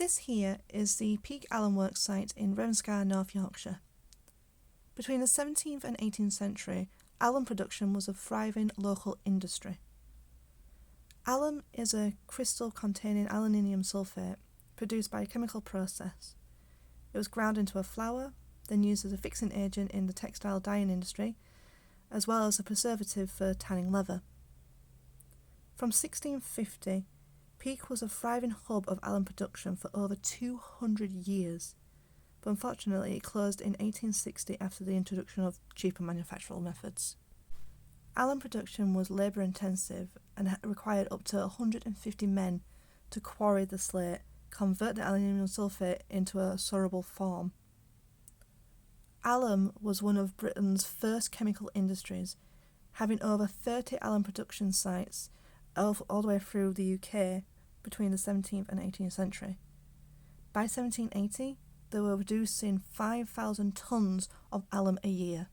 This here is the Peak Alum Works site in Ravenscar, North Yorkshire. Between the 17th and 18th century, alum production was a thriving local industry. Alum is a crystal containing aluminium sulfate produced by a chemical process. It was ground into a flour, then used as a fixing agent in the textile dyeing industry, as well as a preservative for tanning leather. From 1650, Peak was a thriving hub of alum production for over 200 years, but unfortunately it closed in 1860 after the introduction of cheaper manufacturing methods. Alum production was labour intensive and required up to 150 men to quarry the slate, convert the aluminium sulfate into a soluble form. Alum was one of Britain's first chemical industries, having over 30 alum production sites all the way through the UK between the 17th and 18th century. By 1780, they were producing 5,000 tonnes of alum a year.